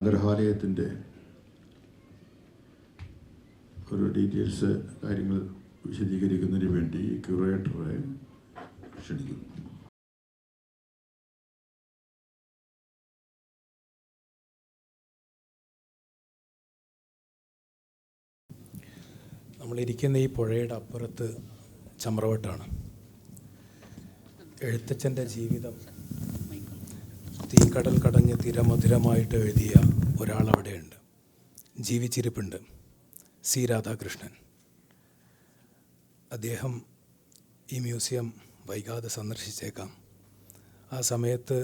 സംഗ്രഹാലയത്തിൻ്റെ ഒരു ഡീറ്റെയിൽസ് കാര്യങ്ങൾ വിശദീകരിക്കുന്നതിന് വേണ്ടി ക്യൂറേറ്ററെ ക്ഷണിക്കുന്നു. നമ്മളിരിക്കുന്ന ഈ പുഴയുടെ അപ്പുറത്ത് ചമ്രവട്ടാണ്. എഴുത്തച്ഛൻ്റെ ജീവിതം തീക്കടൽ കടഞ്ഞ് തിരമധുരമായിട്ട് എഴുതിയ ഒരാളവിടെയുണ്ട്, ജീവിച്ചിരിപ്പുണ്ട്. സി രാധാകൃഷ്ണൻ. അദ്ദേഹം ഈ മ്യൂസിയം വൈകാതെ സന്ദർശിച്ചേക്കാം. ആ സമയത്ത്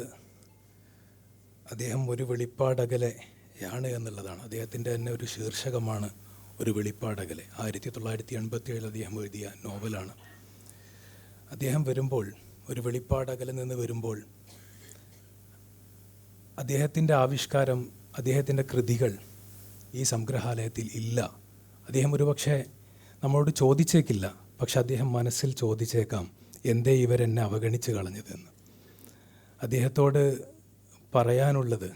അദ്ദേഹം ഒരു വെളിപ്പാടകലെയാണ് എന്നുള്ളതാണ്. അദ്ദേഹത്തിൻ്റെ തന്നെ ഒരു ശീർഷകമാണ് ഒരു വെളിപ്പാടകലെ. 1987 അദ്ദേഹം എഴുതിയ നോവലാണ്. അദ്ദേഹം വരുമ്പോൾ, ഒരു വെളിപ്പാടകലെ നിന്ന് വരുമ്പോൾ, അദ്ദേഹത്തിൻ്റെ ആവിഷ്കാരം, അദ്ദേഹത്തിൻ്റെ കൃതികൾ ഈ സംഗ്രഹാലയത്തിൽ ഇല്ല. അദ്ദേഹം ഒരുപക്ഷെ നമ്മളോട് ചോദിച്ചേക്കില്ല, പക്ഷെ അദ്ദേഹം മനസ്സിൽ ചോദിച്ചേക്കാം, എന്തേ ഇവരെന്നെ അവഗണിച്ച് കളഞ്ഞതെന്ന്. അദ്ദേഹത്തോട് പറയാനുള്ളത്,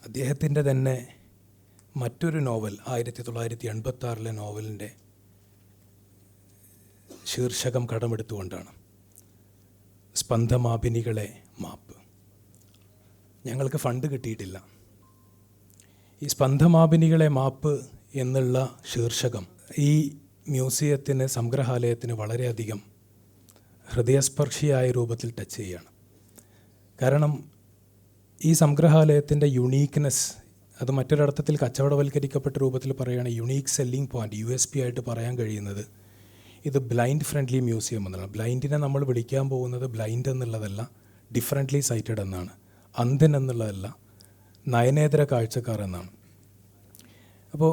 അദ്ദേഹത്തിൻ്റെ തന്നെ മറ്റൊരു നോവൽ, 1986 നോവലിൻ്റെ ശീർഷകം കടമെടുത്തുകൊണ്ടാണ്. സ്പന്ദമാപിനികളെ മാപ്പ്. ഞങ്ങൾക്ക് ഫണ്ട് കിട്ടിയിട്ടില്ല. ഈ സ്പന്ദമാപിനികളെ മാപ്പ് എന്നുള്ള ശീർഷകം ഈ മ്യൂസിയത്തിന്, സംഗ്രഹാലയത്തിന് വളരെയധികം ഹൃദയസ്പർശിയായ രൂപത്തിൽ ടച്ച് ചെയ്യുകയാണ്. കാരണം ഈ സംഗ്രഹാലയത്തിൻ്റെ യുണീക്ക്നെസ്, അത് മറ്റൊരർത്ഥത്തിൽ കച്ചവടവൽക്കരിക്കപ്പെട്ട രൂപത്തിൽ പറയുകയാണ്, യുണീക്ക് സെല്ലിംഗ് പോയിൻ്റ്, USP ആയിട്ട് പറയാൻ കഴിയുന്നത് ഇത് ബ്ലൈൻഡ് ഫ്രണ്ട്ലി മ്യൂസിയം എന്നാണ്. ബ്ലൈൻഡിനെ നമ്മൾ വിളിക്കാൻ പോകുന്നത് ബ്ലൈൻഡ് എന്നുള്ളതല്ല, ഡിഫറൻ്റ്ലി സൈറ്റഡ് എന്നാണ്. അന്ധൻ എന്നുള്ളതല്ല, നയനേതര കാഴ്ചക്കാർ എന്നാണ്. അപ്പോൾ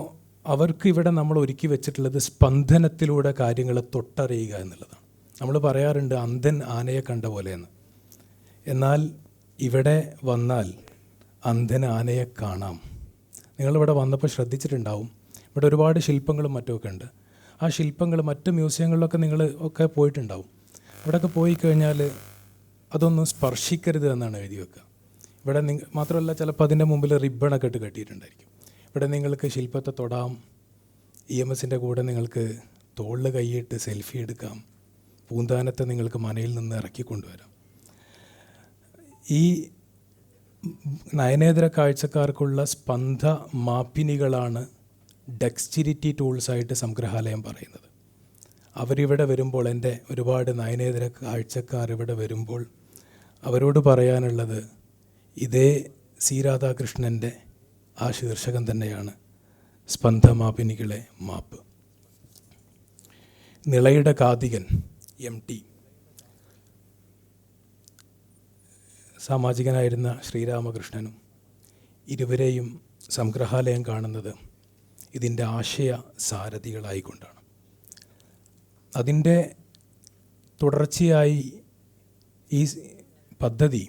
അവർക്ക് ഇവിടെ നമ്മൾ ഒരുക്കി വെച്ചിട്ടുള്ളത് സ്പന്ദനത്തിലൂടെ കാര്യങ്ങളെ തൊട്ടറിയുക എന്നുള്ളതാണ്. നമ്മൾ പറയാറുണ്ട് അന്ധൻ ആനയെ കണ്ട പോലെയെന്ന്. എന്നാൽ ഇവിടെ വന്നാൽ അന്ധന് ആനയെ കാണാം. നിങ്ങളിവിടെ വന്നപ്പോൾ ശ്രദ്ധിച്ചിട്ടുണ്ടാവും, ഇവിടെ ഒരുപാട് ശില്പങ്ങളും മറ്റുമൊക്കെ ഉണ്ട്. ആ ശില്പങ്ങൾ മറ്റ് മ്യൂസിയങ്ങളിലൊക്കെ നിങ്ങൾ ഒക്കെ പോയിട്ടുണ്ടാവും. ഇവിടെയൊക്കെ പോയി കഴിഞ്ഞാൽ അതൊന്നും സ്പർശിക്കരുത് എന്നാണ് എഴുതി വെക്കുക. ഇവിടെ മാത്രമല്ല, ചിലപ്പോൾ അതിൻ്റെ മുമ്പിൽ റിബണൊക്കെ ഇട്ട് കെട്ടിയിട്ടുണ്ടായിരിക്കും. ഇവിടെ നിങ്ങൾക്ക് ശില്പത്തെ തൊടാം, EMSൻ്റെ കൂടെ നിങ്ങൾക്ക് തോളിൽ കൈയിട്ട് സെൽഫി എടുക്കാം, പൂന്താനത്തെ നിങ്ങൾക്ക് മനയിൽ നിന്ന് ഇറക്കിക്കൊണ്ടുവരാം. ഈ നയനേതര കാഴ്ചക്കാർക്കുള്ള സ്പന്ദ മാപ്പിനികളാണ് ഡെക്സ്റ്റിരിറ്റി ടൂൾസായിട്ട് സംഗ്രഹാലയം പറയുന്നത്. അവരിവിടെ വരുമ്പോൾ, എൻ്റെ ഒരുപാട് നയനേതര കാഴ്ചക്കാർ ഇവിടെ വരുമ്പോൾ അവരോട് പറയാനുള്ളത് ഇതേ സി രാധാകൃഷ്ണൻ്റെ ആ ശീർഷകം തന്നെയാണ്, സ്പന്ദമാപിനികളെ മാപ്പ്. നിളയുടെ കാതികൻ MT, സാമാജികനായിരുന്ന ശ്രീരാമകൃഷ്ണനും ഇരുവരെയും സംഗ്രഹാലയം കാണുന്നത് ഇതിൻ്റെ ആശയ സാരഥികളായിക്കൊണ്ടാണ്. അതിൻ്റെ തുടർച്ചയായി ഈ പദ്ധതി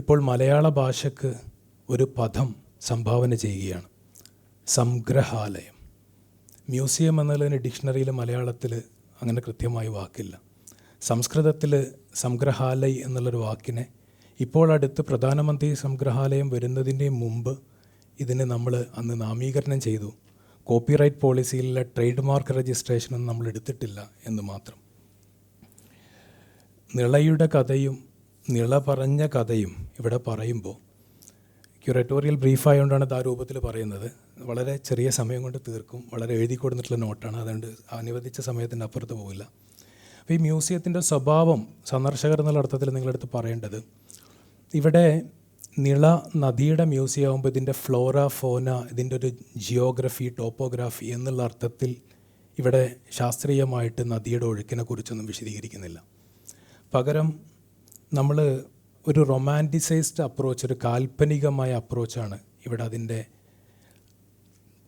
ഇപ്പോൾ മലയാള ഭാഷയ്ക്ക് ഒരു പദം സംഭാവന ചെയ്യുകയാണ്, സംഗ്രഹാലയം. മ്യൂസിയം എന്നുള്ളതിന് ഡിക്ഷണറിയിൽ മലയാളത്തിൽ അങ്ങനെ കൃത്യമായി വാക്കില്ല. സംസ്കൃതത്തിൽ സംഗ്രഹാലയ് എന്നുള്ളൊരു വാക്കിനെ ഇപ്പോൾ അടുത്ത് പ്രധാനമന്ത്രി സംഗ്രഹാലയം വരുന്നതിൻ്റെ മുമ്പ് ഇതിന് നമ്മൾ അന്ന് നാമീകരണം ചെയ്തു. കോപ്പിറൈറ്റ് പോളിസിയിലെ ട്രേഡ് മാർക്ക് രജിസ്ട്രേഷനൊന്നും നമ്മൾ എടുത്തിട്ടില്ല എന്ന് മാത്രം. നിളയുടെ കഥയും നിള പറഞ്ഞ കഥയും ഇവിടെ പറയുമ്പോൾ, ക്യൂറേറ്റോറിയൽ ബ്രീഫായതുകൊണ്ടാണ് ഇത് ആ രൂപത്തിൽ പറയുന്നത്. വളരെ ചെറിയ സമയം കൊണ്ട് തീർക്കും, വളരെ എഴുതി കൊടുത്തിട്ടുള്ള നോട്ടാണ്, അതുകൊണ്ട് അനുവദിച്ച സമയത്തിൻ്റെ അപ്പുറത്ത് പോകില്ല. അപ്പോൾ ഈ മ്യൂസിയത്തിൻ്റെ സ്വഭാവം സന്ദർശകർ എന്നുള്ള അർത്ഥത്തിൽ നിങ്ങളടുത്ത് പറയേണ്ടത്, ഇവിടെ നിള നദിയുടെ മ്യൂസിയം ആകുമ്പോൾ ഇതിൻ്റെ ഫ്ലോറ, ഫോന, ഇതിൻ്റെ ഒരു ജിയോഗ്രഫി, ടോപ്പോഗ്രാഫി എന്നുള്ള അർത്ഥത്തിൽ ഇവിടെ ശാസ്ത്രീയമായിട്ട് നദിയുടെ ഒഴുക്കിനെ കുറിച്ചൊന്നും വിശദീകരിക്കുന്നില്ല. പകരം നമ്മൾ ഒരു റൊമാൻറ്റിസൈസ്ഡ് അപ്രോച്ച്, ഒരു കാൽപ്പനികമായ അപ്രോച്ചാണ് ഇവിടെ അതിൻ്റെ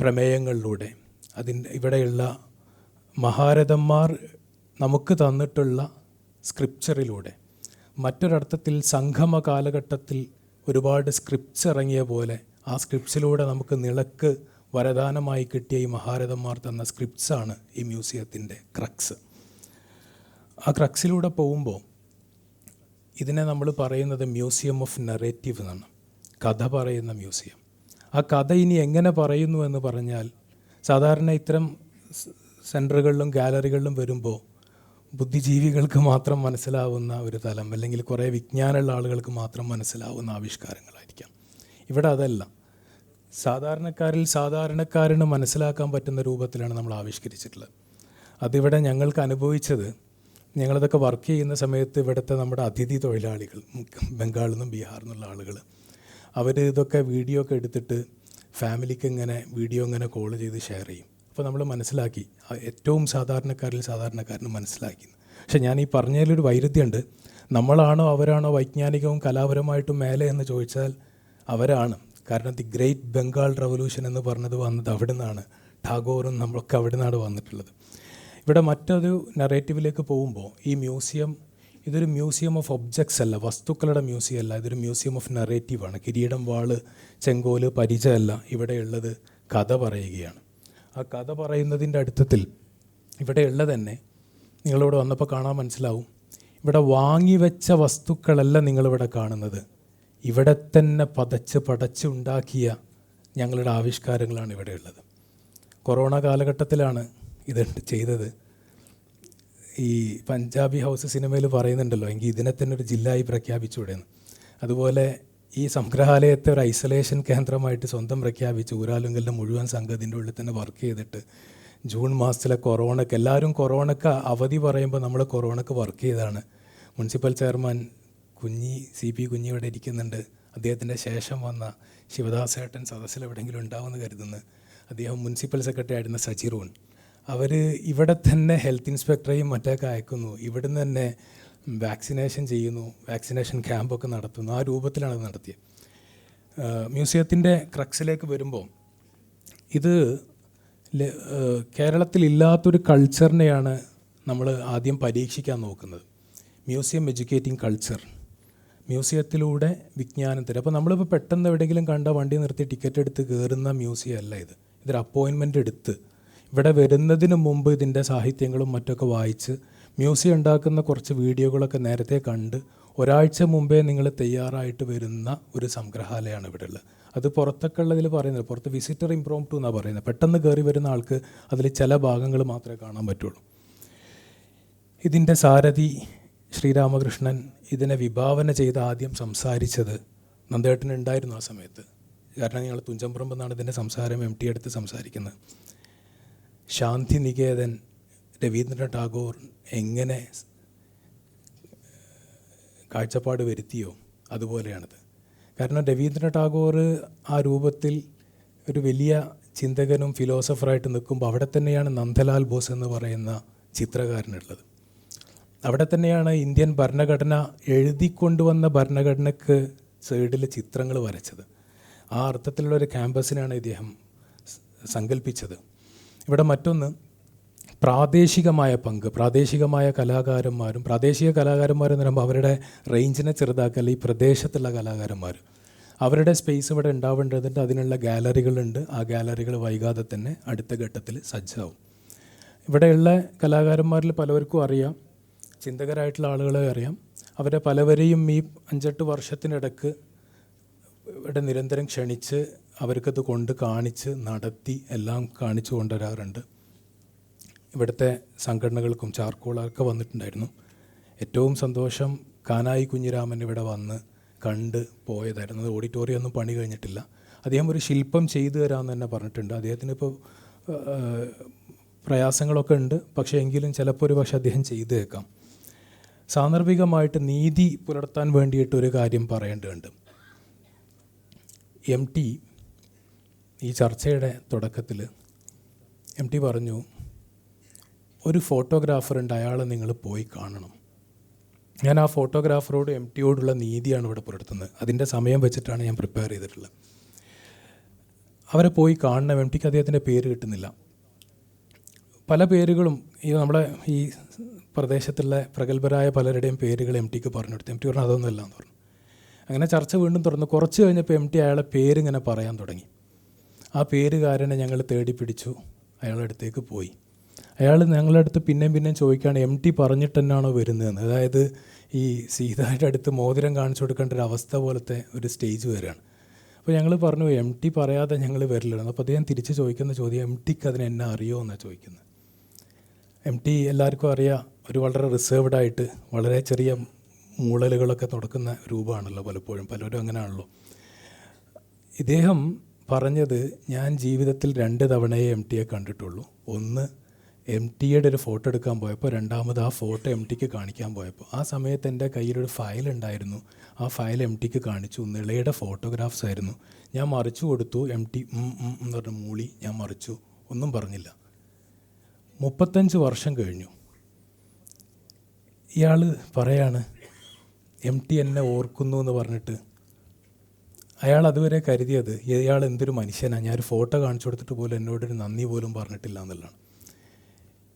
പ്രമേയങ്ങളിലൂടെ, ഇവിടെയുള്ള മഹാരഥന്മാർ നമുക്ക് തന്നിട്ടുള്ള സ്ക്രിപ്ചറിലൂടെ. മറ്റൊരർത്ഥത്തിൽ സംഗമ കാലഘട്ടത്തിൽ ഒരുപാട് സ്ക്രിപ്റ്റ്സ് ഇറങ്ങിയ പോലെ ആ സ്ക്രിപ്റ്റ്സിലൂടെ നമുക്ക് നിളക്ക് വരദാനമായി കിട്ടിയ ഈ മഹാരഥന്മാർ തന്ന സ്ക്രിപ്റ്റ്സാണ് ഈ മ്യൂസിയത്തിൻ്റെ ക്രക്സ്. ആ ക്രക്സിലൂടെ പോകുമ്പോൾ ഇതിനെ നമ്മൾ പറയുന്നത് മ്യൂസിയം ഓഫ് നറേറ്റീവ് എന്നാണ്, കഥ പറയുന്ന മ്യൂസിയം. ആ കഥ ഇനി എങ്ങനെ പറയുന്നു എന്ന് പറഞ്ഞാൽ, സാധാരണ ഇത്തരം സെൻറ്ററുകളിലും ഗാലറികളിലും വരുമ്പോൾ ബുദ്ധിജീവികൾക്ക് മാത്രം മനസ്സിലാവുന്ന ഒരു തലം, അല്ലെങ്കിൽ കുറേ വിജ്ഞാനമുള്ള ആളുകൾക്ക് മാത്രം മനസ്സിലാവുന്ന ആവിഷ്കാരങ്ങളായിരിക്കാം. ഇവിടെ അതല്ല, സാധാരണക്കാരന് മനസ്സിലാക്കാൻ പറ്റുന്ന രൂപത്തിലാണ് നമ്മൾ ആവിഷ്കരിച്ചിട്ടുള്ളത്. അതിവിടെ ഞങ്ങൾക്ക് അനുഭവിച്ചത്, ഞങ്ങളതൊക്കെ വർക്ക് ചെയ്യുന്ന സമയത്ത് ഇവിടുത്തെ നമ്മുടെ അതിഥി തൊഴിലാളികൾ, ബംഗാളിൽ നിന്നും ബീഹാറിൽ നിന്നുള്ള ആളുകൾ, അവർ ഇതൊക്കെ വീഡിയോ ഒക്കെ എടുത്തിട്ട് ഫാമിലിക്ക് ഇങ്ങനെ വീഡിയോ ഇങ്ങനെ കോൾ ചെയ്ത് ഷെയർ ചെയ്യും. അപ്പോൾ നമ്മൾ മനസ്സിലാക്കി, ഏറ്റവും സാധാരണക്കാരന് മനസ്സിലാക്കി. പക്ഷേ ഞാൻ ഈ പറഞ്ഞതിലൊരു വൈരുദ്ധ്യമുണ്ട്. നമ്മളാണോ അവരാണോ വൈജ്ഞാനികവും കലാപരമായിട്ടും മേലെ എന്ന് ചോദിച്ചാൽ അവരാണ്. കാരണം ദി ഗ്രേറ്റ് ബംഗാൾ റവല്യൂഷൻ എന്ന് പറഞ്ഞത് വന്നത് അവിടെ നിന്നാണ്. ടാഗോറും നമ്മളൊക്കെ അവിടെ നിന്നാണ് വന്നിട്ടുള്ളത്. ഇവിടെ മറ്റൊരു നറേറ്റീവിലേക്ക് പോകുമ്പോൾ ഈ മ്യൂസിയം ഇതൊരു മ്യൂസിയം ഓഫ് ഒബ്ജക്ട്സ് അല്ല, വസ്തുക്കളുടെ മ്യൂസിയം അല്ല, ഇതൊരു മ്യൂസിയം ഓഫ് നറേറ്റീവാണ്. കിരീടം, വാള്, ചെങ്കോല്, പരിചയമല്ല, ഇവിടെയുള്ളത് കഥ പറയുകയാണ്. ആ കഥ പറയുന്നതിൻ്റെ അർത്ഥത്തിൽ ഇവിടെയുള്ളത് തന്നെ നിങ്ങളിവിടെ വന്നപ്പോൾ കാണാൻ മനസ്സിലാവും. ഇവിടെ വാങ്ങിവെച്ച വസ്തുക്കളല്ല നിങ്ങളിവിടെ കാണുന്നത്, ഇവിടെ തന്നെ പടച്ച് ഉണ്ടാക്കിയ ഞങ്ങളുടെ ആവിഷ്കാരങ്ങളാണ് ഇവിടെയുള്ളത്. കൊറോണ കാലഘട്ടത്തിലാണ് ഇത് ചെയ്തത്. ഈ പഞ്ചാബി ഹൗസ് സിനിമയിൽ പറയുന്നുണ്ടല്ലോ, എങ്കിൽ ഇതിനെ തന്നെ ഒരു ജില്ലയായി പ്രഖ്യാപിച്ചുകൂടെയെന്ന്. അതുപോലെ ഈ സംഗ്രഹാലയത്തെ ഒരു ഐസൊലേഷൻ കേന്ദ്രമായിട്ട് സ്വന്തം പ്രഖ്യാപിച്ച് ഊരാലുങ്കലിൻ്റെ മുഴുവൻ സംഘത്തിൻ്റെ ഉള്ളിൽ തന്നെ വർക്ക് ചെയ്തിട്ട് ജൂൺ മാസത്തിലെ കൊറോണക്ക്, എല്ലാവരും കൊറോണക്ക് അവധി പറയുമ്പോൾ നമ്മൾ കൊറോണക്ക് വർക്ക് ചെയ്താണ്. മുനിസിപ്പൽ ചെയർമാൻ CP കുഞ്ഞി ഇവിടെ ഇരിക്കുന്നുണ്ട്. അദ്ദേഹത്തിൻ്റെ ശേഷം വന്ന ശിവദാസേട്ടൻ സദസ്സിൽ എവിടെയെങ്കിലും ഉണ്ടാവുമെന്ന് കരുതുന്നു. അദ്ദേഹം മുനിസിപ്പൽ സെക്രട്ടറി ആയിരുന്ന സജിറൂൺ. അവർ ഇവിടെ തന്നെ ഹെൽത്ത് ഇൻസ്പെക്ടറെയും മറ്റൊക്കെ അയക്കുന്നു, ഇവിടുന്ന് തന്നെ വാക്സിനേഷൻ ചെയ്യുന്നു, വാക്സിനേഷൻ ക്യാമ്പൊക്കെ നടത്തുന്നു. ആ രൂപത്തിലാണ് അത് നടത്തിയത്. മ്യൂസിയത്തിൻ്റെ ക്രക്സിലേക്ക് വരുമ്പോൾ ഇത് കേരളത്തിലില്ലാത്തൊരു കൾച്ചറിനെയാണ് നമ്മൾ ആദ്യം പരീക്ഷിക്കാൻ നോക്കുന്നത്. മ്യൂസിയം എഡ്യൂക്കേറ്റിംഗ് കൾച്ചർ, മ്യൂസിയത്തിലൂടെ വിജ്ഞാനത്തിൽ. അപ്പോൾ നമ്മളിപ്പോൾ പെട്ടെന്ന് എവിടെയെങ്കിലും കണ്ട വണ്ടി നിർത്തി ടിക്കറ്റ് എടുത്ത് കയറുന്ന മ്യൂസിയം അല്ല ഇത്. ഇതൊരു അപ്പോയിൻമെൻ്റ് എടുത്ത് ഇവിടെ വരുന്നതിന് മുമ്പ് ഇതിൻ്റെ സാഹിത്യങ്ങളും മറ്റൊക്കെ വായിച്ച് മ്യൂസിയം ഉണ്ടാക്കുന്ന കുറച്ച് വീഡിയോകളൊക്കെ നേരത്തെ കണ്ട് ഒരാഴ്ച മുമ്പേ നിങ്ങൾ തയ്യാറായിട്ട് വരുന്ന ഒരു സംഗ്രഹാലയമാണ് ഇവിടെ ഉള്ളത്. അത് പുറത്തൊക്കെ ഉള്ളതിൽ പറയുന്നത്, പുറത്ത് വിസിറ്റർ ഇംപ്രോംപ്റ്റു എന്നാണ് പറയുന്നത്. പെട്ടെന്ന് കയറി വരുന്ന ആൾക്ക് അതിൽ ചില ഭാഗങ്ങൾ മാത്രമേ കാണാൻ പറ്റുള്ളൂ. ഇതിൻ്റെ സാരഥി ശ്രീരാമകൃഷ്ണൻ ഇതിനെ വിഭാവന ചെയ്ത് ആദ്യം സംസാരിച്ചത് നന്ദേട്ടനുണ്ടായിരുന്നു ആ സമയത്ത്. കാരണം ഞങ്ങൾ തുഞ്ചമ്പറമ്പ് എന്നാണ് ഇതിൻ്റെ സംസാരം MT എടുത്ത് സംസാരിക്കുന്നത്. ശാന്തി നികേതൻ രവീന്ദ്രനാഥ് ടാഗോർ എങ്ങനെ കാഴ്ചപ്പാട് വരുത്തിയോ അതുപോലെയാണിത്. കാരണം രവീന്ദ്രനാഥ് ടാഗോർ ആ രൂപത്തിൽ ഒരു വലിയ ചിന്തകനും ഫിലോസഫറായിട്ട് നിൽക്കുമ്പോൾ അവിടെ തന്നെയാണ് നന്ദലാൽ ബോസ് എന്ന് പറയുന്ന ചിത്രകാരനുള്ളത്. അവിടെ തന്നെയാണ് ഇന്ത്യൻ ഭരണഘടന എഴുതിക്കൊണ്ടുവന്ന ഭരണഘടനയ്ക്ക് സൈഡിൽ ചിത്രങ്ങൾ വരച്ചത്. ആ അർത്ഥത്തിലുള്ളൊരു ക്യാമ്പസിനാണ് ഇദ്ദേഹം സങ്കല്പിച്ചത്. ഇവിടെ മറ്റൊന്ന് പ്രാദേശികമായ പങ്ക്, പ്രാദേശിക കലാകാരന്മാരെന്ന് പറയുമ്പോൾ അവരുടെ റേഞ്ചിനെ ചെറുതാക്കല്ല, ഈ പ്രദേശത്തുള്ള കലാകാരന്മാർ അവരുടെ സ്പേസ് ഇവിടെ ഉണ്ടാവേണ്ടതുണ്ട്. അതിനുള്ള ഗാലറികളുണ്ട്. ആ ഗാലറികൾ വൈകാതെ തന്നെ അടുത്ത ഘട്ടത്തിൽ സജ്ജാവും. ഇവിടെയുള്ള കലാകാരന്മാരിൽ പലവർക്കും അറിയാം, ചിന്തകരായിട്ടുള്ള ആളുകളെ അറിയാം. അവരെ പലവരെയും ഈ 5-8 വർഷത്തിനിടക്ക് ഇവിടെ നിരന്തരം ക്ഷണിച്ച് അവർക്കത് കൊണ്ട് കാണിച്ച് നടത്തി എല്ലാം കാണിച്ചു കൊണ്ടുവരാറുണ്ട്. ഇവിടുത്തെ സംഘടനകൾക്കും ചാർക്കോളൊക്കെ വന്നിട്ടുണ്ടായിരുന്നു. ഏറ്റവും സന്തോഷം കാനായി കുഞ്ഞിരാമൻ ഇവിടെ വന്ന് കണ്ട് പോയതായിരുന്നു. അത് ഓഡിറ്റോറിയം ഒന്നും പണി കഴിഞ്ഞിട്ടില്ല. അദ്ദേഹം ഒരു ശില്പം ചെയ്തു തരാമെന്ന് തന്നെ പറഞ്ഞിട്ടുണ്ട്. അദ്ദേഹത്തിന് ഇപ്പോൾ പ്രയാസങ്ങളൊക്കെ ഉണ്ട്, പക്ഷേ എങ്കിലും ചിലപ്പോൾ ഒരു പക്ഷേ അദ്ദേഹം ചെയ്തേക്കാം. സാന്ദർഭികമായിട്ട് നീതി പുലർത്താൻ വേണ്ടിയിട്ടൊരു കാര്യം പറയേണ്ടതുണ്ട്. MT ഈ ചർച്ചയുടെ തുടക്കത്തിൽ MT പറഞ്ഞു, ഒരു ഫോട്ടോഗ്രാഫറുണ്ട്, അയാളെ നിങ്ങൾ പോയി കാണണം. ഞാൻ ആ ഫോട്ടോഗ്രാഫറോട് MTയോടുള്ള നീതിയാണ് ഇവിടെ പുലർത്തുന്നത്. അതിൻ്റെ സമയം വെച്ചിട്ടാണ് ഞാൻ പ്രിപ്പയർ ചെയ്തിട്ടുള്ളത്. അവരെ പോയി കാണണം. MTക്ക് അദ്ദേഹത്തിൻ്റെ പേര് കിട്ടുന്നില്ല. പല പേരുകളും ഈ നമ്മുടെ ഈ പ്രദേശത്തുള്ള പ്രഗത്ഭരായ പലരുടെയും പേരുകൾ MTക്ക് പറഞ്ഞു കൊടുത്തു. MT പറഞ്ഞു അതൊന്നുമല്ല എന്ന് പറഞ്ഞു. അങ്ങനെ ചർച്ച വീണ്ടും തുറന്നു. കുറച്ച് കഴിഞ്ഞപ്പോൾ MT അയാളെ പേരിങ്ങനെ പറയാൻ തുടങ്ങി. ആ പേരുകാരനെ ഞങ്ങൾ തേടി പിടിച്ചു, അയാളുടെ അടുത്തേക്ക് പോയി. അയാൾ ഞങ്ങളുടെ അടുത്ത് പിന്നെയും ചോദിക്കുകയാണ്, MT പറഞ്ഞിട്ട് തന്നെയാണോ വരുന്നതെന്ന്. അതായത് ഈ സീതയുടെ അടുത്ത് മോതിരം കാണിച്ചു കൊടുക്കേണ്ട ഒരു അവസ്ഥ പോലത്തെ ഒരു സ്റ്റേജ് വരികയാണ്. അപ്പോൾ ഞങ്ങൾ പറഞ്ഞു എം ടി പറയാതെ ഞങ്ങൾ വരില്ല. അപ്പോൾ അദ്ദേഹം തിരിച്ച് ചോദിക്കുന്ന ചോദ്യം, എം ടിക്ക് അതിന് എന്നെ അറിയുമോ എന്നാണ് ചോദിക്കുന്നത്. എം ടി എല്ലാവർക്കും അറിയാം, ഒരു വളരെ റിസേർവ്ഡായിട്ട് വളരെ ചെറിയ മൂളലുകളൊക്കെ തുടക്കുന്ന രൂപമാണല്ലോ പലപ്പോഴും, പലരും അങ്ങനെയാണല്ലോ. ഇദ്ദേഹം പറഞ്ഞത്, ഞാൻ ജീവിതത്തിൽ 2 തവണയേ എം ടിയെ കണ്ടിട്ടുള്ളൂ. ഒന്ന് എം ടിയുടെ ഒരു ഫോട്ടോ എടുക്കാൻ പോയപ്പോൾ, രണ്ടാമത് ആ ഫോട്ടോ എം ടിക്ക് കാണിക്കാൻ പോയപ്പോൾ. ആ സമയത്ത് എൻ്റെ കയ്യിലൊരു ഫയൽ ഉണ്ടായിരുന്നു. ആ ഫയൽ എം ടിക്ക് കാണിച്ചു. നിളയുടെ ഫോട്ടോഗ്രാഫ്സ് ആയിരുന്നു. ഞാൻ മറിച്ചു കൊടുത്തു. എം ടി എന്ന് പറഞ്ഞ മൂളി. ഞാൻ മറിച്ചു, ഒന്നും പറഞ്ഞില്ല. 35 വർഷം കഴിഞ്ഞു. ഇയാൾ പറയാണ് എം ടി എന്നെ ഓർക്കുന്നു എന്ന് പറഞ്ഞിട്ട്. അയാൾ അതുവരെ കരുതിയത് ഇയാൾ എന്തൊരു മനുഷ്യനാണ്, ഞാനൊരു ഫോട്ടോ കാണിച്ചു കൊടുത്തിട്ട് പോലും എന്നോടൊരു നന്ദി പോലും പറഞ്ഞിട്ടില്ല എന്നുള്ളതാണ്.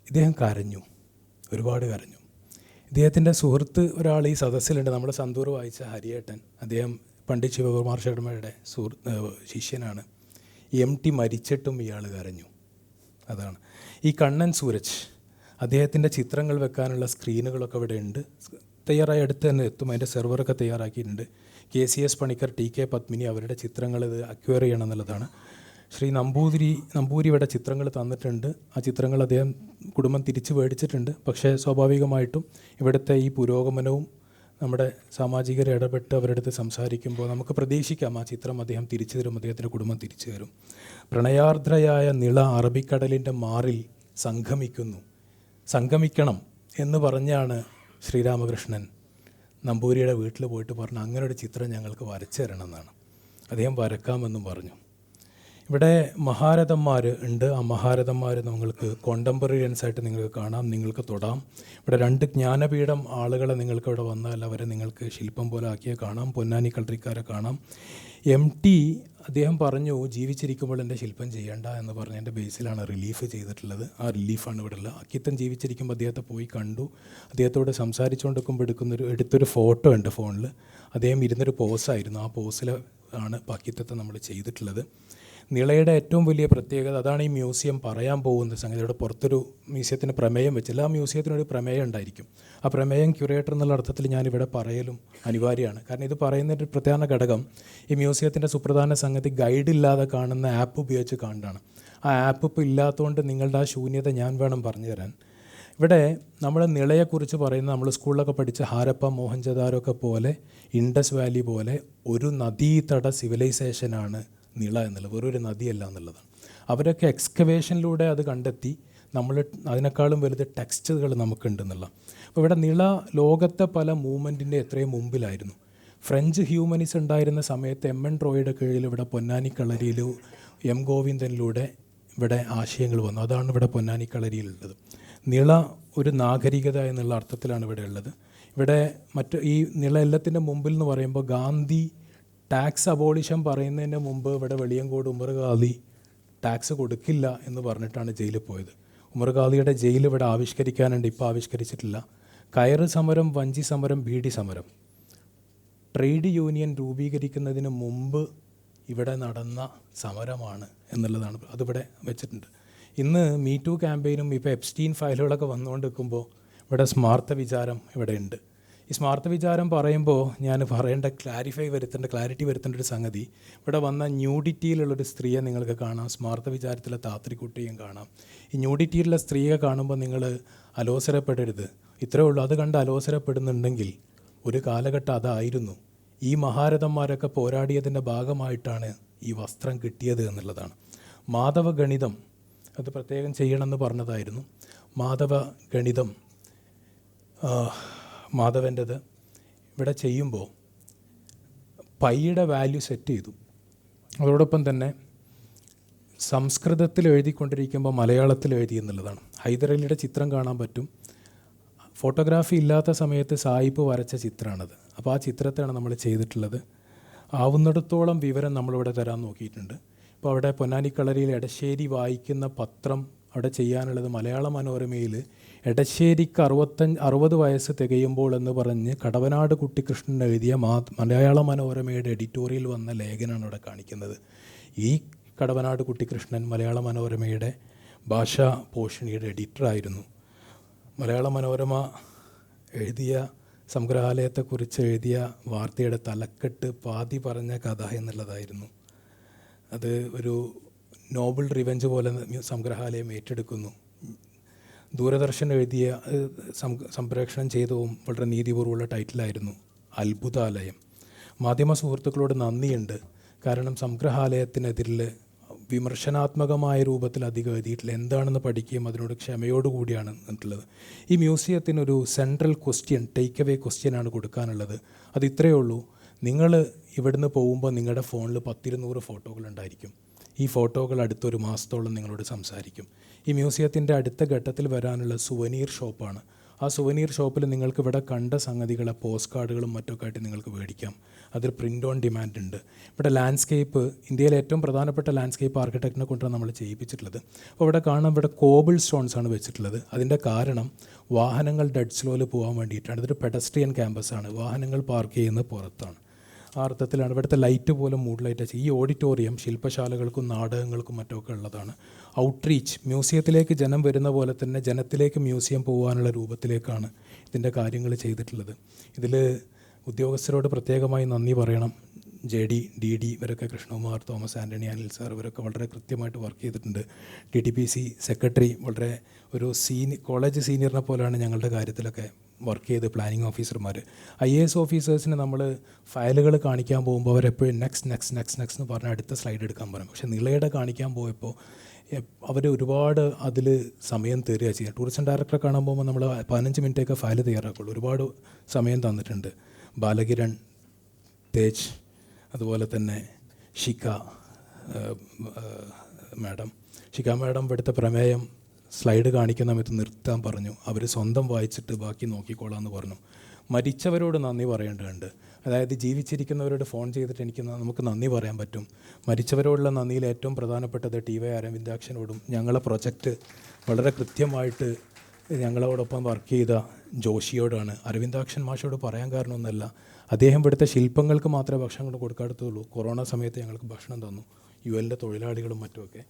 ഇദ്ദേഹം കരഞ്ഞു, ഒരുപാട് കരഞ്ഞു. ഇദ്ദേഹത്തിൻ്റെ സുഹൃത്ത് ഒരാൾ ഈ സദസ്സിലുണ്ട്, നമ്മുടെ സന്തൂർ വായിച്ച ഹരിയേട്ടൻ. അദ്ദേഹം പണ്ഡിറ്റ് ശിവകുമാർ ശർമ്മയുടെ ശിഷ്യനാണ്. എം ടി മരിച്ചിട്ടും ഇയാൾ കരഞ്ഞു. അതാണ് ഈ കണ്ണൻ സൂരജ്. അദ്ദേഹത്തിൻ്റെ ചിത്രങ്ങൾ വെക്കാനുള്ള സ്ക്രീനുകളൊക്കെ ഇവിടെ ഉണ്ട്, തയ്യാറായി അടുത്ത് തന്നെ എത്തും. അതിൻ്റെ സെർവറൊക്കെ തയ്യാറാക്കിയിട്ടുണ്ട്. KCS പണിക്കർ, TK പത്മിനി അവരുടെ ചിത്രങ്ങൾ ഇത് അക്വയർ ചെയ്യണം എന്നുള്ളതാണ്. ശ്രീ നമ്പൂരി ഇവിടെ ചിത്രങ്ങൾ തന്നിട്ടുണ്ട്. ആ ചിത്രങ്ങൾ അദ്ദേഹം കുടുംബം തിരിച്ച് മേടിച്ചിട്ടുണ്ട്. പക്ഷേ സ്വാഭാവികമായിട്ടും ഇവിടുത്തെ ഈ പുരോഗമനവും നമ്മുടെ സാമാജികർ ഇടപെട്ട് അവരുടെ അടുത്ത് സംസാരിക്കുമ്പോൾ നമുക്ക് പ്രതീക്ഷിക്കാം ആ ചിത്രം അദ്ദേഹം തിരിച്ചു തരും, അദ്ദേഹത്തിൻ്റെ കുടുംബം തിരിച്ചു തരും. പ്രണയാർദ്രയായ നിള അറബിക്കടലിൻ്റെ മാറിൽ സംഗമിക്കണം എന്ന് പറഞ്ഞാണ് ശ്രീരാമകൃഷ്ണൻ നമ്പൂരിയുടെ വീട്ടിൽ പോയിട്ട് പറഞ്ഞു, അങ്ങനെ ഒരു ചിത്രം ഞങ്ങൾക്ക് വരച്ചു തരണം എന്നാണ്. അദ്ദേഹം വരക്കാമെന്നും പറഞ്ഞു. ഇവിടെ മഹാരഥന്മാർ ഉണ്ട്. ആ മഹാരഥന്മാർ നിങ്ങൾക്ക് കോണ്ടംപററിയൻസ് ആയിട്ട് നിങ്ങൾക്ക് കാണാം, നിങ്ങൾക്ക് തൊടാം. ഇവിടെ 2 ജ്ഞാനപീഠം ആളുകളെ നിങ്ങൾക്ക് ഇവിടെ വന്നാൽ അവരെ നിങ്ങൾക്ക് ശില്പം പോലെ ആക്കിയേ കാണാം. പൊന്നാനി കളരിക്കാരെ കാണാം. എം ടി അദ്ദേഹം പറഞ്ഞു, ജീവിച്ചിരിക്കുമ്പോൾ എൻ്റെ ശില്പം ചെയ്യേണ്ട എന്ന് പറഞ്ഞ് എൻ്റെ ബേസിലാണ് റിലീഫ് ചെയ്തിട്ടുള്ളത്. ആ റിലീഫാണ് ഇവിടെ ഉള്ളത്. അക്കിത്തൻ ജീവിച്ചിരിക്കുമ്പോൾ അദ്ദേഹത്തെ പോയി കണ്ടു. അദ്ദേഹത്തോട് സംസാരിച്ചുകൊണ്ടിരിക്കുമ്പോൾ എടുത്തൊരു ഫോട്ടോ ഉണ്ട് ഫോണിൽ. അദ്ദേഹം ഇരുന്നൊരു പോസായിരുന്നു. ആ പോസിൽ ആണ് അക്കിത്തത്തെ നമ്മൾ ചെയ്തിട്ടുള്ളത്. നിളയുടെ ഏറ്റവും വലിയ പ്രത്യേകത അതാണ്. ഈ മ്യൂസിയം പറയാൻ പോകുന്ന സംഗതി, ഇവിടെ പുറത്തൊരു മ്യൂസിയത്തിന് പ്രമേയം വെച്ചില്ല. ആ മ്യൂസിയത്തിനൊരു പ്രമേയം ഉണ്ടായിരിക്കും. ആ പ്രമേയം ക്യൂറേറ്റർ എന്നുള്ള അർത്ഥത്തിൽ ഞാനിവിടെ പറയലും അനിവാര്യമാണ്. കാരണം ഇത് പറയുന്നതിൻ്റെ ഒരു പ്രധാന ഘടകം ഈ മ്യൂസിയത്തിൻ്റെ സുപ്രധാന സംഗതി ഗൈഡില്ലാതെ കാണുന്ന ആപ്പ് ഉപയോഗിച്ച് കാണാനാണ്. ആ ആപ്പ് ഇപ്പോൾ ഇല്ലാത്തതുകൊണ്ട് നിങ്ങളുടെ ആ ശൂന്യത ഞാൻ വേണം പറഞ്ഞു തരാൻ. ഇവിടെ നമ്മൾ നിളയെക്കുറിച്ച് പറയുന്നത്, നമ്മൾ സ്കൂളിലൊക്കെ പഠിച്ച ഹാരപ്പ മോഹൻജദാരോ പോലെ ഇൻഡസ് വാലി പോലെ ഒരു നദീതട സിവിലൈസേഷനാണ് നിള എന്നുള്ളത്. വെറൊരു നദിയല്ല എന്നുള്ളതാണ്. അവരൊക്കെ എക്സ്കവേഷനിലൂടെ അത് കണ്ടെത്തി. നമ്മൾ അതിനേക്കാളും വലുത് ടെക്സ്റ്റുകൾ നമുക്കുണ്ടെന്നുള്ള. അപ്പോൾ ഇവിടെ നിള ലോകത്തെ പല മൂവ്മെൻറ്റിൻ്റെ എത്രയും മുമ്പിലായിരുന്നു. ഫ്രഞ്ച് ഹ്യൂമനിസ്റ്റ് ഉണ്ടായിരുന്ന സമയത്ത് MN റോയുടെ കീഴിൽ ഇവിടെ പൊന്നാനി കളരിയിൽ M ഗോവിന്ദനിലൂടെ ഇവിടെ ആശയങ്ങൾ വന്നു. അതാണ് ഇവിടെ പൊന്നാനി കളരിയിലുള്ളത്. നിള ഒരു നാഗരികത എന്നുള്ള അർത്ഥത്തിലാണ് ഇവിടെ ഉള്ളത്. ഇവിടെ ഈ നിള എല്ലാത്തിൻ്റെ മുമ്പിൽ എന്ന് പറയുമ്പോൾ ഗാന്ധി ടാക്സ് അബോളിഷൻ പറയുന്നതിന് മുമ്പ് ഇവിടെ വെളിയങ്കോട് ഉമർ ഖാദി ടാക്സ് കൊടുക്കില്ല എന്ന് പറഞ്ഞിട്ടാണ് ജയിലിൽ പോയത്. ഉമർ ഖാദിയുടെ ജയിൽ ഇവിടെ ആവിഷ്കരിക്കാനുണ്ട്, ഇപ്പോൾ ആവിഷ്കരിച്ചിട്ടില്ല. കയറ് സമരം, വഞ്ചി സമരം, ബീഡി സമരം, ട്രേഡ് യൂണിയൻ രൂപീകരിക്കുന്നതിന് മുമ്പ് ഇവിടെ നടന്ന സമരമാണ് എന്നുള്ളതാണ്. അതിവിടെ വെച്ചിട്ടുണ്ട്. ഇന്ന് മീറ്റു ക്യാമ്പയിനും ഇപ്പോൾ എപ്സ്റ്റീൻ ഫയലുകളൊക്കെ വന്നുകൊണ്ട് നിൽക്കുമ്പോൾ ഇവിടെ സ്മാർത്ഥ വിചാരം ഇവിടെ ഉണ്ട്. ഈ സ്മാർത്ഥ വിചാരം പറയുമ്പോൾ ഞാൻ ക്ലാരിറ്റി വരുത്തേണ്ട ഒരു സംഗതി, ഇവിടെ വന്ന ന്യൂഡിറ്റിയിലുള്ളൊരു സ്ത്രീയെ നിങ്ങൾക്ക് കാണാം. സ്മാർത്ഥ വിചാരത്തിലെ താത്രിക്കുട്ടിയും കാണാം. ഈ ന്യൂഡിറ്റിയിലുള്ള സ്ത്രീയെ കാണുമ്പോൾ നിങ്ങൾ അലോസരപ്പെടരുത്. ഇത്രയേ ഉള്ളൂ. അത് കണ്ട് അലോസരപ്പെടുന്നുണ്ടെങ്കിൽ ഒരു കാലഘട്ടം അതായിരുന്നു. ഈ മഹാരഥന്മാരൊക്കെ പോരാടിയതിൻ്റെ ഭാഗമായിട്ടാണ് ഈ വസ്ത്രം കിട്ടിയത് എന്നുള്ളതാണ്. മാധവ ഗണിതം അത് പ്രത്യേകം ചെയ്യണമെന്ന് പറഞ്ഞതായിരുന്നു. മാധവ ഗണിതം മാധവൻ്റെത് ഇവിടെ ചെയ്യുമ്പോൾ പൈയുടെ വാല്യൂ സെറ്റ് ചെയ്തു. അതോടൊപ്പം തന്നെ സംസ്കൃതത്തിൽ എഴുതിക്കൊണ്ടിരിക്കുമ്പോൾ മലയാളത്തിൽ എഴുതി എന്നുള്ളതാണ്. ഹൈദരലിയുടെ ചിത്രം കാണാൻ പറ്റും. ഫോട്ടോഗ്രാഫി ഇല്ലാത്ത സമയത്ത് സായിപ്പ് വരച്ച ചിത്രമാണത്. അപ്പോൾ ആ ചിത്രത്തെയാണ് നമ്മൾ ചെയ്തിട്ടുള്ളത്. ആവുന്നിടത്തോളം വിവരം നമ്മളിവിടെ തരാൻ നോക്കിയിട്ടുണ്ട്. ഇപ്പോൾ അവിടെ പൊന്നാനി കളരിയിൽ എടശ്ശേരി വായിക്കുന്ന പത്രം അവിടെ ചെയ്യാനുള്ളത് മലയാള മനോരമയിൽ എടശ്ശേരിക്ക് 60 വയസ്സ് തികയുമ്പോൾ എന്ന് പറഞ്ഞ് കടവനാട് കുട്ടിക്കൃഷ്ണൻ എഴുതിയ മലയാള മനോരമയുടെ എഡിറ്റോറിയൽ വന്ന ലേഖനമാണ് ഇവിടെ കാണിക്കുന്നത്. ഈ കടവനാട് കുട്ടിക്കൃഷ്ണൻ മലയാള മനോരമയുടെ ഭാഷാ പോഷണിയുടെ എഡിറ്ററായിരുന്നു. മലയാള മനോരമ എഴുതിയ സംഗ്രഹാലയത്തെക്കുറിച്ച് എഴുതിയ വാർത്തയുടെ തലക്കെട്ട് പാതി പറഞ്ഞ കഥ എന്നുള്ളതായിരുന്നു. അത് ഒരു നോബിൾ റിവെഞ്ച് പോലെ സംഗ്രഹാലയം ഏറ്റെടുക്കുന്നു. ദൂരദർശൻ എഴുതിയ സംപ്രേഷണം ചെയ്തതും വളരെ നീതിപൂർവ്വമുള്ള ടൈറ്റിലായിരുന്നു അത്ഭുതാലയം. മാധ്യമ സുഹൃത്തുക്കളോട് നന്ദിയുണ്ട്. കാരണം സംഗ്രഹാലയത്തിനെതിരിൽ വിമർശനാത്മകമായ രൂപത്തിൽ അധികം എഴുതിയിട്ടില്ല. എന്താണെന്ന് പഠിക്കുകയും അതിനോട് ക്ഷമയോടുകൂടിയാണ് എന്നിട്ടുള്ളത്. ഈ മ്യൂസിയത്തിനൊരു സെൻട്രൽ ക്വസ്റ്റ്യൻ, ടേക്ക് അവേ ക്വസ്റ്റ്യനാണ് കൊടുക്കാനുള്ളത്. അത് ഇത്രയേ ഉള്ളൂ. നിങ്ങൾ ഇവിടുന്ന് പോകുമ്പോൾ നിങ്ങളുടെ ഫോണിൽ 10-200 ഫോട്ടോകളുണ്ടായിരിക്കും. ഈ ഫോട്ടോകൾ അടുത്തൊരു മാസത്തോളം നിങ്ങളോട് സംസാരിക്കും. ഈ മ്യൂസിയത്തിൻ്റെ അടുത്ത ഘട്ടത്തിൽ വരാനുള്ള സുവനീർ ഷോപ്പാണ്. ആ സുവനീർ ഷോപ്പിൽ നിങ്ങൾക്ക് ഇവിടെ കണ്ട സംഗതികളെ പോസ്റ്റ് കാർഡുകളും മറ്റൊക്കെ ആയിട്ട് നിങ്ങൾക്ക് മേടിക്കാം. അതിൽ പ്രിൻ്റ് ഓൺ ഡിമാൻഡ് ഉണ്ട്. ഇവിടെ ലാൻഡ്സ്കേപ്പ്, ഇന്ത്യയിലെ ഏറ്റവും പ്രധാനപ്പെട്ട ലാൻഡ്സ്കേപ്പ് ആർക്കിടെക്റ്റിനെ കൊണ്ടാണ് നമ്മൾ ചെയ്യിപ്പിച്ചിട്ടുള്ളത്. അപ്പോൾ ഇവിടെ കാണാൻ ഇവിടെ കോബിൾ സ്റ്റോൺസ് ആണ് വെച്ചിട്ടുള്ളത്. അതിൻ്റെ കാരണം വാഹനങ്ങൾ ഡെഡ് സ്ലോയിൽ പോകാൻ വേണ്ടിയിട്ടാണ്. ഇതൊരു പെഡസ്ട്രിയൻ ക്യാമ്പസാണ്. വാഹനങ്ങൾ പാർക്ക് ചെയ്യുന്നത് പുറത്താണ്. ആ അർത്ഥത്തിലാണ് ഇവിടുത്തെ ലൈറ്റ് പോലെ മൂഡ് ലൈറ്റ്. ഈ ഓഡിറ്റോറിയം ശില്പശാലകൾക്കും നാടകങ്ങൾക്കും മറ്റൊക്കെ ഉള്ളതാണ്. ഔട്ട്റീച്ച്, മ്യൂസിയത്തിലേക്ക് ജനം വരുന്ന പോലെ തന്നെ ജനത്തിലേക്ക് മ്യൂസിയം പോകാനുള്ള രൂപത്തിലേക്കാണ് ഇതിൻ്റെ കാര്യങ്ങൾ ചെയ്തിട്ടുള്ളത്. ഇതിൽ ഉദ്യോഗസ്ഥരോട് പ്രത്യേകമായി നന്ദി പറയണം. JD, DD ഇവരൊക്കെ, കൃഷ്ണകുമാർ, തോമസ് ആൻ്റണി, അനിൽ സാർ, ഇവരൊക്കെ വളരെ കൃത്യമായിട്ട് വർക്ക് ചെയ്തിട്ടുണ്ട്. TTPC സെക്രട്ടറി വളരെ ഒരു കോളേജ് സീനിയറിനെ പോലെയാണ് ഞങ്ങളുടെ കാര്യത്തിലൊക്കെ വർക്ക് ചെയ്ത്. പ്ലാനിംഗ് ഓഫീസർമാർ, IAS ഓഫീസേഴ്സിന് നമ്മൾ ഫയലുകൾ കാണിക്കാൻ പോകുമ്പോൾ അവരെപ്പോഴും നെക്സ്റ്റ് എന്ന് പറഞ്ഞ് അടുത്ത സ്ലൈഡ് എടുക്കാൻ പറയും. പക്ഷേ നിളയുടെ കാണിക്കാൻ പോയപ്പോൾ അവർ ഒരുപാട് അതിൽ സമയം തരിക ചെയ്യുക. ടൂറിസം ഡയറക്ടറെ കാണാൻ പോകുമ്പോൾ നമ്മൾ 15 മിനിറ്റൊക്കെ ഫയൽ തയ്യാറാക്കുള്ളൂ. ഒരുപാട് സമയം തന്നിട്ടുണ്ട്. ബാലകിരൺ, തേജ്, അതുപോലെ തന്നെ ഷിക്ക മാഡം ഇവിടുത്തെ പ്രമേയം സ്ലൈഡ് കാണിക്കുന്ന സമയത്ത് നിർത്താൻ പറഞ്ഞു. അവർ സ്വന്തം വായിച്ചിട്ട് ബാക്കി നോക്കിക്കോളാമെന്ന് പറഞ്ഞു. മരിച്ചവരോട് നന്ദി പറയേണ്ടതുണ്ട്. അതായത് ജീവിച്ചിരിക്കുന്നവരോട് ഫോൺ ചെയ്തിട്ട് നമുക്ക് നന്ദി പറയാൻ പറ്റും. മരിച്ചവരോടുള്ള നന്ദിയിൽ ഏറ്റവും പ്രധാനപ്പെട്ടത് TY അരവിന്ദാക്ഷനോടും ഞങ്ങളെ പ്രൊജക്റ്റ് വളരെ കൃത്യമായിട്ട് ഞങ്ങളോടൊപ്പം വർക്ക് ചെയ്ത ജോഷിയോടാണ്. അരവിന്ദാക്ഷൻ മാഷോട് പറയാൻ കാരണമൊന്നുമല്ല, അദ്ദേഹം ഇവിടുത്തെ ശില്പങ്ങൾക്ക് മാത്രമേ ഭക്ഷണം കൊടുക്കാടുത്തുള്ളൂ. കൊറോണ സമയത്ത് ഞങ്ങൾക്ക് ഭക്ഷണം തന്നു, UN തൊഴിലാളികളും മറ്റുമൊക്കെ.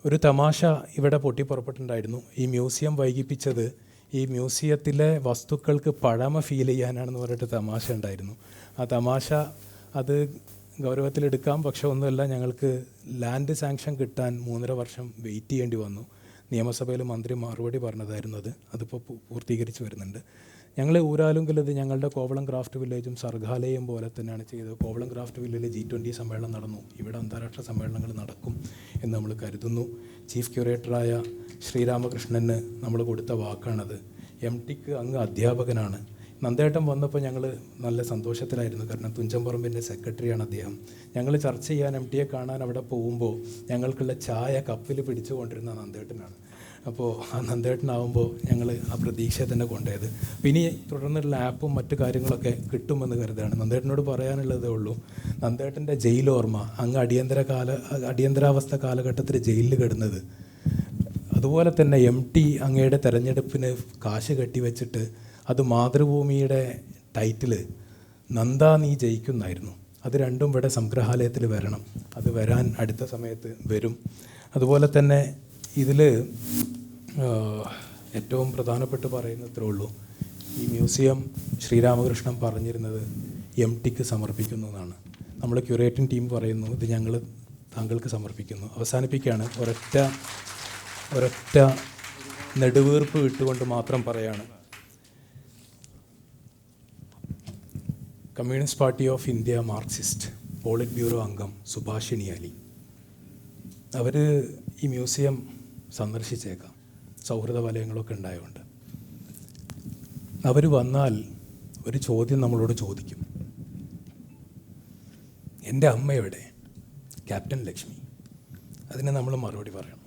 ഒരു തമാശ ഇവിടെ പൊട്ടിപ്പുറപ്പെട്ടിട്ടുണ്ടായിരുന്നു. ഈ മ്യൂസിയം വൈകിപ്പിച്ചത് ഈ മ്യൂസിയത്തിലെ വസ്തുക്കൾക്ക് പഴമ ഫീൽ ചെയ്യാനാണെന്ന് പറഞ്ഞിട്ട് തമാശ ഉണ്ടായിരുന്നു. ആ തമാശ അത് ഗൗരവത്തിലെടുക്കാം. പക്ഷെ ഒന്നുമല്ല, ഞങ്ങൾക്ക് ലാൻഡ് സാങ്ഷൻ കിട്ടാൻ 3.5 വർഷം വെയിറ്റ് ചെയ്യേണ്ടി വന്നു. നിയമസഭയിൽ മന്ത്രി മറുപടി പറഞ്ഞതായിരുന്നു. അതിപ്പോൾ പൂർത്തീകരിച്ച് വരുന്നുണ്ട്. ഞങ്ങൾ ഊരാലുങ്കിൽ ഇത് ഞങ്ങളുടെ കോവളം ക്രാഫ്റ്റ് വില്ലേജും സർഗാലയം പോലെ തന്നെയാണ് ചെയ്തത്. കോവളം ക്രാഫ്റ്റ് വില്ലേജിൽ G20 സമ്മേളനം നടന്നു. ഇവിടെ അന്താരാഷ്ട്ര സമ്മേളനങ്ങൾ നടക്കും എന്ന് നമ്മൾ കരുതുന്നു. ചീഫ് ക്യൂറേറ്ററായ ശ്രീരാമകൃഷ്ണന് നമ്മൾ കൊടുത്ത വാക്കാണത്. MTക്ക് അങ്ങ് അധ്യാപകനാണ്. നന്ദേട്ടൻ വന്നപ്പോൾ ഞങ്ങൾ നല്ല സന്തോഷത്തിലായിരുന്നു. കാരണം തുഞ്ചൻപറമ്പിൻ്റെ സെക്രട്ടറിയാണ് അദ്ദേഹം. ഞങ്ങൾ ചർച്ച ചെയ്യാൻ MTയെ കാണാൻ അവിടെ പോകുമ്പോൾ ഞങ്ങൾക്കുള്ള ചായ കപ്പിൽ പിടിച്ചുകൊണ്ടിരുന്ന നന്ദേട്ടനാണ്. അപ്പോൾ ആ നന്ദേട്ടനാവുമ്പോൾ ഞങ്ങൾ ആ പ്രതീക്ഷയെ തന്നെ കൊണ്ടുപോയത്. അപ്പോൾ ഇനി തുടർന്നുള്ള ആപ്പും മറ്റു കാര്യങ്ങളൊക്കെ കിട്ടുമെന്ന് കരുതാണ്. നന്ദേട്ടനോട് പറയാനുള്ളതേ ഉള്ളൂ, നന്ദേട്ടൻ്റെ ജയിലോർമ്മ, അങ്ങ് അടിയന്തരാവസ്ഥ കാലഘട്ടത്തിൽ ജയിലിൽ കിടന്നത്. അതുപോലെ തന്നെ MT അങ്ങയുടെ തെരഞ്ഞെടുപ്പിന് കാശ് കെട്ടിവെച്ചിട്ട് അത് മാതൃഭൂമിയുടെ ടൈറ്റിൽ നന്ദാ നീ ജയിക്കുന്നായിരുന്നു. അത് രണ്ടും ഇവിടെ സംഗ്രഹാലയത്തിൽ വരണം. അത് വരാൻ അടുത്ത സമയത്ത് വരും. അതുപോലെ തന്നെ ഇതിൽ ഏറ്റവും പ്രധാനപ്പെട്ട് പറയുന്നത്രേ ഉള്ളൂ, ഈ മ്യൂസിയം ശ്രീരാമകൃഷ്ണൻ പറഞ്ഞിരുന്നത് MTക്ക് സമർപ്പിക്കുന്നു എന്നാണ്. നമ്മൾ ക്യൂറേറ്റിംഗ് ടീം പറയുന്നു ഇത് ഞങ്ങൾ താങ്കൾക്ക് സമർപ്പിക്കുന്നു. അവസാനിപ്പിക്കുകയാണ്. ഒരൊറ്റ നെടുവീർപ്പ് ഇട്ടുകൊണ്ട് മാത്രം പറയാണ്. Communist party of India Marxist polit bureau അംഗം സുഭാഷിണി അലി അവർ ഈ മ്യൂസിയം സന്ദർശിച്ചേക്കാം. സൗഹൃദ വലയങ്ങളൊക്കെ ഉണ്ടായതുകൊണ്ട് അവർ വന്നാൽ ഒരു ചോദ്യം നമ്മളോട് ചോദിക്കും, എൻ്റെ അമ്മ എവിടെ? ക്യാപ്റ്റൻ ലക്ഷ്മി. അതിന് നമ്മൾ മറുപടി പറയണം.